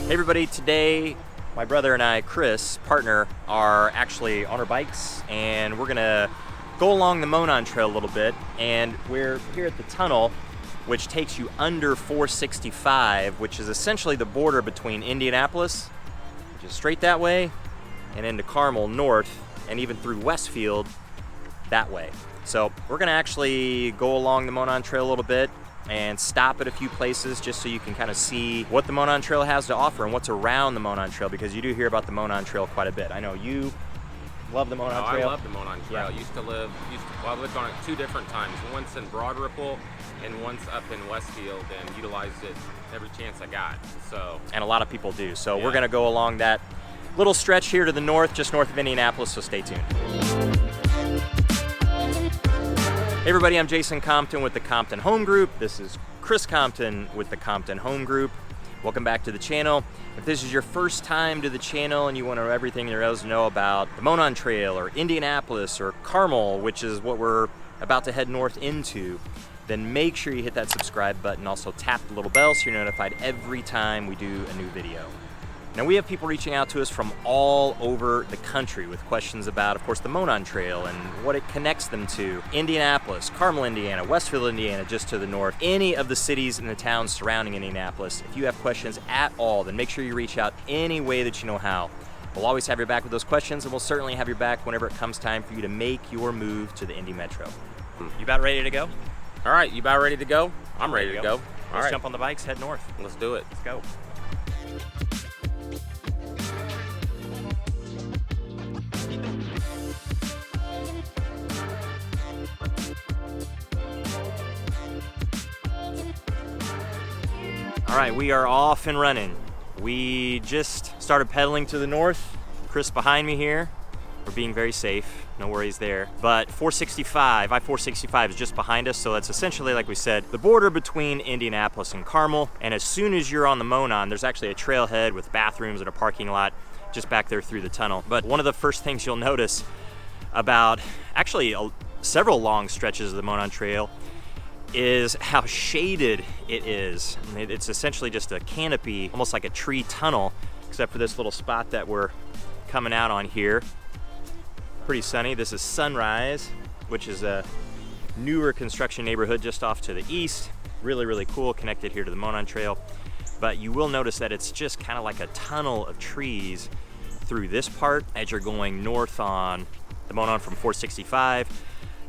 Hey everybody, today my brother and I, Chris, partner, are actually on our bikes and we're gonna go along the Monon Trail a little bit, and we're here at the tunnel which takes you under 465, which is essentially the border between Indianapolis, which is straight that way, and into Carmel north, and even through Westfield that way. So we're gonna actually go along the Monon Trail a little bit and stop at a few places just so you can kind of see what the Monon Trail has to offer and what's around the Monon Trail, because you do hear about the Monon Trail quite a bit. I know you love the Monon Trail. I love the Monon Trail. Yeah. I lived on it two different times. Once in Broad Ripple and once up in Westfield, and utilized it every chance I got. So. And a lot of people do. So yeah. We're gonna go along that little stretch here to the north, just north of Indianapolis, so stay tuned. Hey everybody, I'm Jason Compton with the Compton Home Group. This is Chris Compton with the Compton Home Group. Welcome back to the channel. If this is your first time to the channel and you want to know everything there is to know about the Monon Trail or Indianapolis or Carmel, which is what we're about to head north into, then make sure you hit that subscribe button. Also tap the little bell so you're notified every time we do a new video. Now we have people reaching out to us from all over the country with questions about, of course, the Monon Trail and what it connects them to. Indianapolis, Carmel, Indiana, Westfield, Indiana, just to the north, any of the cities and the towns surrounding Indianapolis. If you have questions at all, then make sure you reach out any way that you know how. We'll always have your back with those questions, and we'll certainly have your back whenever it comes time for you to make your move to the Indy Metro. You about ready to go? All right, you about ready to go? I'm ready to go. Let's jump on the bikes, head north. Let's do it. Let's go. All right, we are off and running. We just started pedaling to the north. Chris behind me here. We're being very safe, no worries there. But I-465 is just behind us, so that's essentially, like we said, the border between Indianapolis and Carmel. And as soon as you're on the Monon, there's actually a trailhead with bathrooms and a parking lot just back there through the tunnel. But one of the first things you'll notice about actually several long stretches of the Monon Trail is how shaded it is. It's essentially just a canopy, almost like a tree tunnel, except for this little spot that we're coming out on here. Pretty sunny. This is Sunrise, which is a newer construction neighborhood just off to the east. Really, really cool, connected here to the Monon Trail. But you will notice that it's just kind of like a tunnel of trees through this part as you're going north on the Monon from 465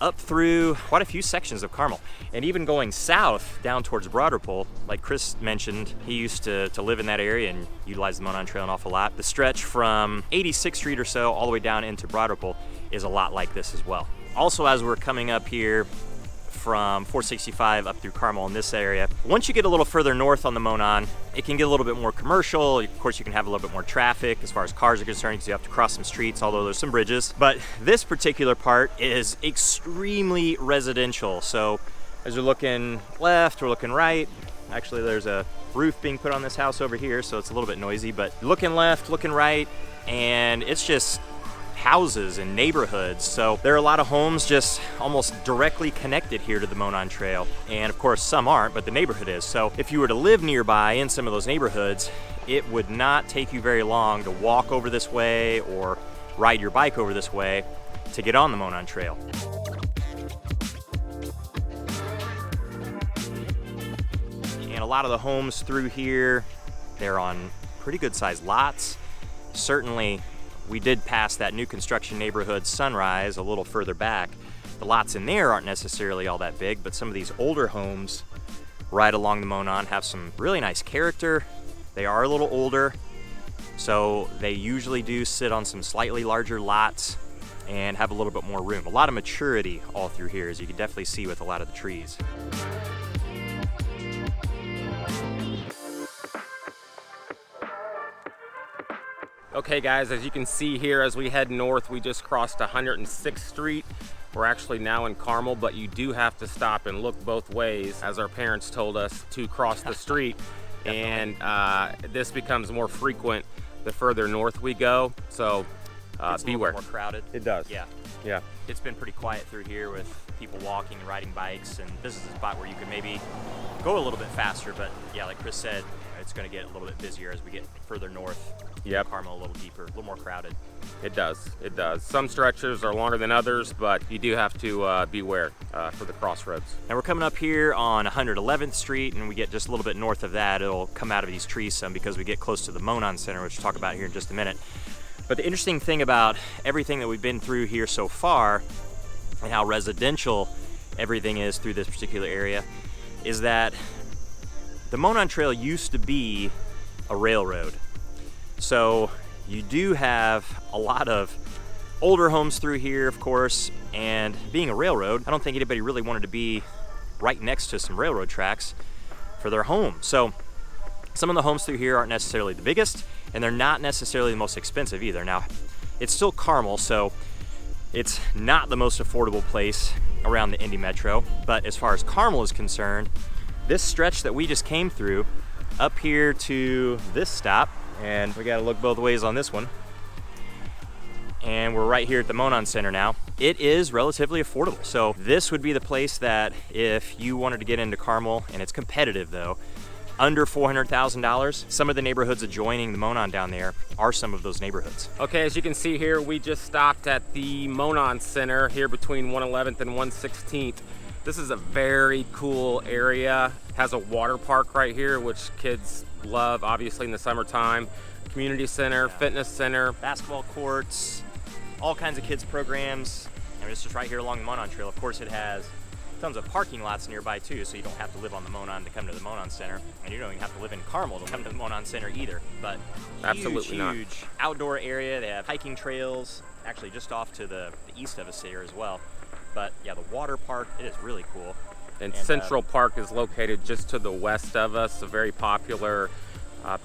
up through quite a few sections of Carmel, and even going south down towards Broad Ripple. Like Chris mentioned, he used to live in that area and utilize the Monon Trail an awful lot. The stretch from 86th Street or so all the way down into Broad Ripple is a lot like this as well. Also, as we're coming up here from 465 up through Carmel in this area, once you get a little further north on the Monon, it can get a little bit more commercial. Of course, you can have a little bit more traffic as far as cars are concerned because you have to cross some streets, although there's some bridges. But this particular part is extremely residential. So as we're looking left, we're looking right. Actually, there's a roof being put on this house over here, so it's a little bit noisy, but looking left, looking right, and it's just houses and neighborhoods. So there are a lot of homes just almost directly connected here to the Monon Trail. And of course some aren't, but the neighborhood is. So if you were to live nearby in some of those neighborhoods, it would not take you very long to walk over this way or ride your bike over this way to get on the Monon Trail. And a lot of the homes through here, they're on pretty good sized lots. Certainly we did pass that new construction neighborhood Sunrise a little further back. The lots in there aren't necessarily all that big, but some of these older homes right along the Monon have some really nice character. They are a little older, so they usually do sit on some slightly larger lots and have a little bit more room. A lot of maturity all through here, as you can definitely see with a lot of the trees. Okay guys, as you can see here, as we head north, we just crossed 106th Street. We're actually now in Carmel, but you do have to stop and look both ways, as our parents told us, to cross the street. And this becomes more frequent the further north we go, so beware. More crowded. It does. Yeah. Yeah. It's been pretty quiet through here with people walking and riding bikes, and this is a spot where you could maybe go a little bit faster, but yeah, like Chris said, it's going to get a little bit busier as we get further north. Yep. Carmel a little deeper, a little more crowded. It does. It does. Some stretches are longer than others, but you do have to beware for the crossroads. Now we're coming up here on 111th Street, and we get just a little bit north of that. It'll come out of these trees some because we get close to the Monon Center, which we'll talk about here in just a minute. But the interesting thing about everything that we've been through here so far and how residential everything is through this particular area is that the Monon Trail used to be a railroad. So you do have a lot of older homes through here, of course, and being a railroad, I don't think anybody really wanted to be right next to some railroad tracks for their home. So some of the homes through here aren't necessarily the biggest, and they're not necessarily the most expensive either. Now, it's still Carmel, so it's not the most affordable place around the Indy Metro, but as far as Carmel is concerned, this stretch that we just came through up here to this stop, and we gotta look both ways on this one, and we're right here at the Monon Center now. It is relatively affordable. So this would be the place that if you wanted to get into Carmel, and it's competitive though, under $400,000, some of the neighborhoods adjoining the Monon down there are some of those neighborhoods. Okay, as you can see here, we just stopped at the Monon Center here between 111th and 116th. This is a very cool area. Has a water park right here, which kids love, obviously, in the summertime. Community center, fitness center. Basketball courts, all kinds of kids programs. I mean, it's just right here along the Monon Trail. Of course, it has tons of parking lots nearby too, so you don't have to live on the Monon to come to the Monon Center, and you don't even have to live in Carmel to come to the Monon Center either. But Absolutely not. huge outdoor area. They have hiking trails, actually just off to the east of us here as well. But yeah, the water park, it is really cool. And Central Park is located just to the west of us, a very popular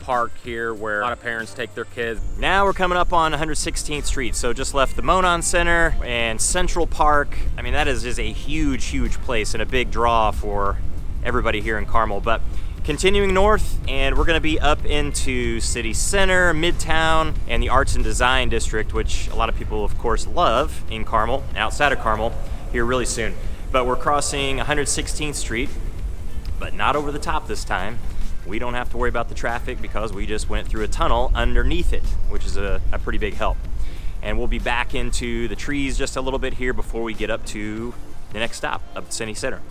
park here where a lot of parents take their kids. Now we're coming up on 116th Street, so just left the Monon Center and Central Park. I mean, that is just a huge, huge place and a big draw for everybody here in Carmel. But continuing north, and we're gonna be up into City Center, Midtown, and the Arts and Design District, which a lot of people, of course, love in Carmel, outside of Carmel, here really soon. But we're crossing 116th Street, but not over the top this time. We don't have to worry about the traffic because we just went through a tunnel underneath it, which is a pretty big help. And we'll be back into the trees just a little bit here before we get up to the next stop, up at City Center.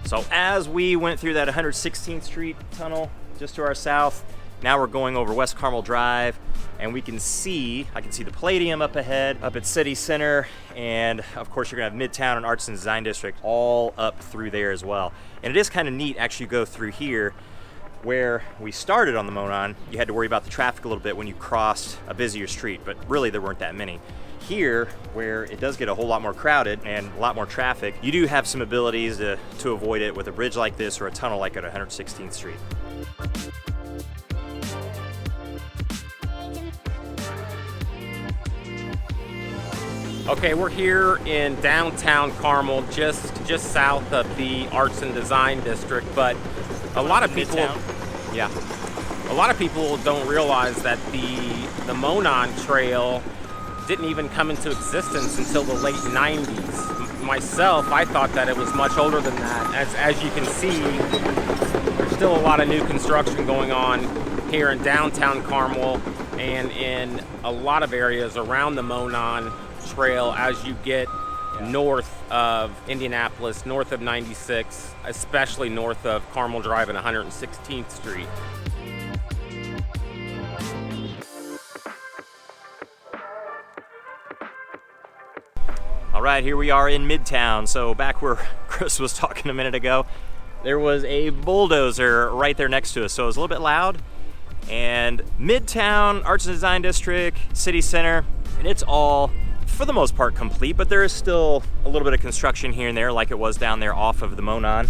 So as we went through that 116th Street tunnel just to our south, now we're going over West Carmel Drive, and I can see the Palladium up ahead, up at City Center, and of course you're gonna have Midtown and Arts and Design District all up through there as well. And it is kind of neat actually go through here where we started on the Monon. You had to worry about the traffic a little bit when you crossed a busier street, but really there weren't that many. Here, where it does get a whole lot more crowded and a lot more traffic, you do have some abilities to avoid it with a bridge like this or a tunnel like at 116th Street. Okay, we're here in downtown Carmel, just south of the Arts and Design District, but a lot of people, a lot of people don't realize that the Monon Trail didn't even come into existence until the late 90s. Myself, I thought that it was much older than that. As you can see, there's still a lot of new construction going on here in downtown Carmel and in a lot of areas around the Monon Trail as you get north of Indianapolis, north of 96, especially north of Carmel Drive and 116th Street. All right, here we are in Midtown. So back where Chris was talking a minute ago, there was a bulldozer right there next to us, so it was a little bit loud. And Midtown, Arts and Design District, City Center, and it's all, for the most part, complete, but there is still a little bit of construction here and there like it was down there off of the Monon.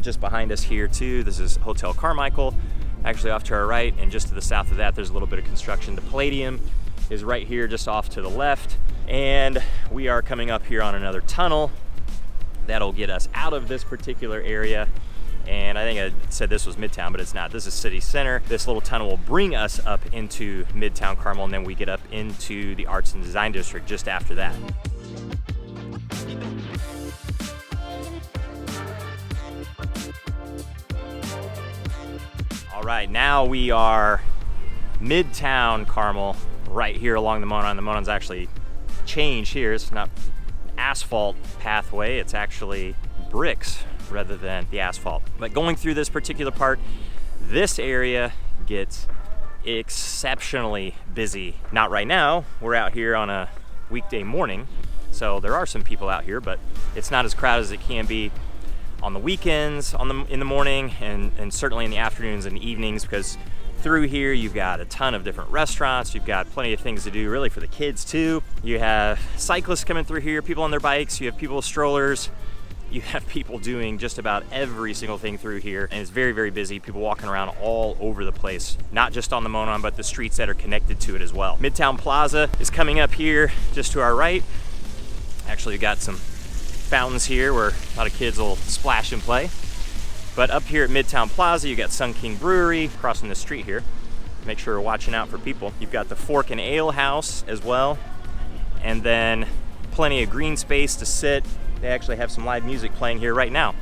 Just behind us here too, this is Hotel Carmichael, actually off to our right, and just to the south of that, there's a little bit of construction. The Palladium is right here just off to the left, and we are coming up here on another tunnel that'll get us out of this particular area. And I think I said this was Midtown, but it's not. This is City Center. This little tunnel will bring us up into Midtown Carmel, and then we get up into the Arts and Design District just after that. All right, now we are Midtown Carmel, right here along the Monon. The Monon's actually changed here. It's not an asphalt pathway, it's actually bricks rather than the asphalt. But going through this particular part, this area gets exceptionally busy. Not right now, we're out here on a weekday morning, so there are some people out here, but it's not as crowded as it can be on the weekends, in the morning, and certainly in the afternoons and evenings, because through here you've got a ton of different restaurants, you've got plenty of things to do really for the kids too. You have cyclists coming through here, people on their bikes, you have people with strollers, you have people doing just about every single thing through here, and it's very, very busy. People walking around all over the place, not just on the Monon, but the streets that are connected to it as well. Midtown Plaza is coming up here just to our right. Actually, we've got some fountains here where a lot of kids will splash and play. But up here at Midtown Plaza, you got Sun King Brewery crossing the street here. Make sure we're watching out for people. You've got the Fork and Ale House as well, and then plenty of green space to sit. They actually have some live music playing here right now.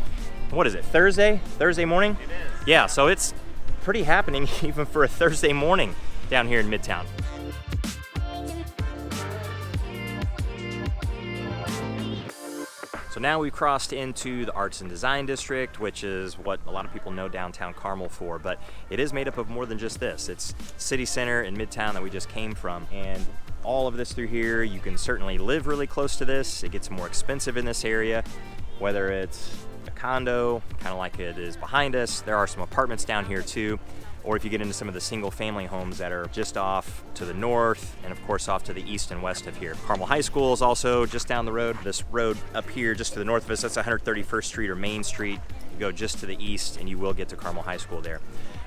What is it, Thursday morning? It is. Yeah, so it's pretty happening even for a Thursday morning down here in Midtown. So now we've crossed into the Arts and Design District, which is what a lot of people know downtown Carmel for, but it is made up of more than just this. It's City Center in Midtown that we just came from, and all of this through here, you can certainly live really close to this. It gets more expensive in this area, whether it's a condo, kind of like it is behind us. There are some apartments down here too, or if you get into some of the single family homes that are just off to the north and of course off to the east and west of here. Carmel High School is also just down the road. This road up here just to the north of us, that's 131st Street or Main Street. You go just to the east and you will get to Carmel High School there.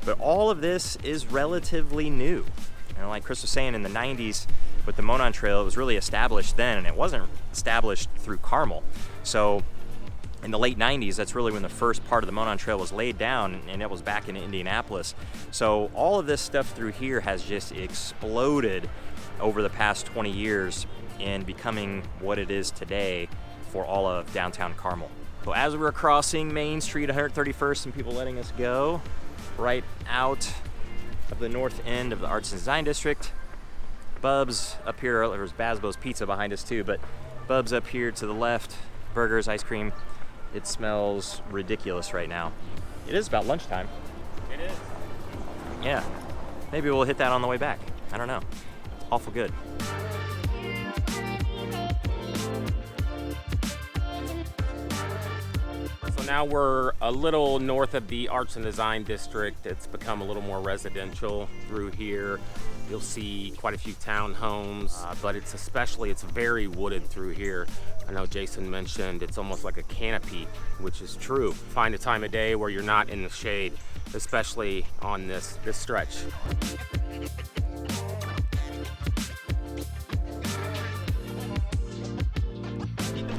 But all of this is relatively new. And like Chris was saying, in the 90s with the Monon Trail, it was really established then, and it wasn't established through Carmel. So in the late 90s, that's really when the first part of the Monon Trail was laid down, and it was back in Indianapolis. So all of this stuff through here has just exploded over the past 20 years in becoming what it is today for all of downtown Carmel. So as we were crossing Main Street, 131st, and people letting us go right out of the north end of the Arts and Design District. Bub's up here, there's Basbo's Pizza behind us too, but Bub's up here to the left, burgers, ice cream. It smells ridiculous right now. It is about lunchtime. It is. Yeah, maybe we'll hit that on the way back. I don't know, it's awful good. So now we're a little north of the Arts and Design District. It's become a little more residential through here. You'll see quite a few townhomes, but it's very wooded through here. I know Jason mentioned it's almost like a canopy, which is true. Find a time of day where you're not in the shade, especially on this stretch.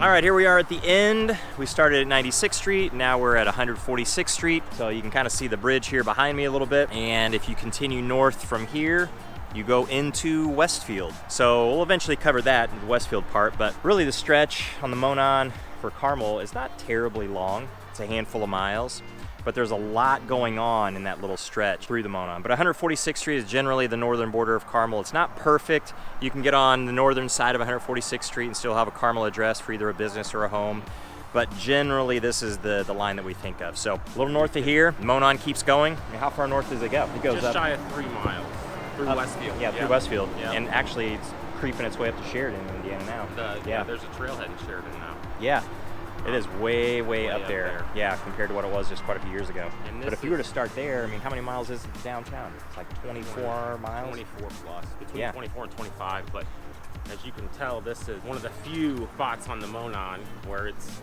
All right, here we are at the end. We started at 96th Street, now we're at 146th Street. So you can kind of see the bridge here behind me a little bit. And if you continue north from here, you go into Westfield. So we'll eventually cover that in the Westfield part, but really the stretch on the Monon for Carmel is not terribly long. It's a handful of miles, but there's a lot going on in that little stretch through the Monon. But 146th Street is generally the northern border of Carmel. It's not perfect. You can get on the northern side of 146th Street and still have a Carmel address for either a business or a home. But generally, this is the line that we think of. So a little north of here, Monon keeps going. I mean, how far north does it go? It goes just up shy of 3 miles through Westfield. Yeah, through Westfield. Yeah. And actually, it's creeping its way up to Sheridan, Indiana now. Yeah, there's a trailhead in Sheridan now. Yeah. It is way up there. Yeah, compared to what it was just quite a few years ago. But if you were to start there, I mean, how many miles is it to downtown? It's like 24 miles? 24 plus, between 24 and 25. But as you can tell, this is one of the few spots on the Monon where it's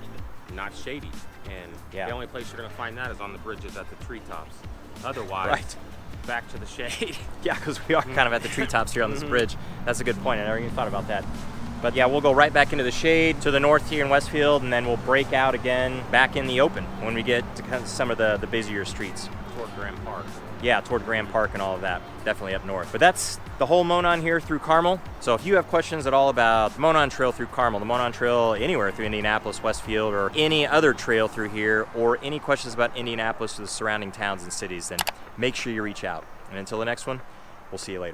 not shady. And the only place you're going to find that is on the bridges at the treetops. Otherwise, back to the shade. Yeah, because we are kind of at the treetops here on this bridge. That's a good point. I never even thought about that. But yeah, we'll go right back into the shade to the north here in Westfield, and then we'll break out again back in the open when we get to kind of some of the busier streets. toward Graham Park. Yeah, toward Graham Park and all of that, definitely up north. But that's the whole Monon here through Carmel. So if you have questions at all about the Monon Trail through Carmel, the Monon Trail anywhere through Indianapolis, Westfield, or any other trail through here, or any questions about Indianapolis or the surrounding towns and cities, then make sure you reach out. And until the next one, we'll see you later.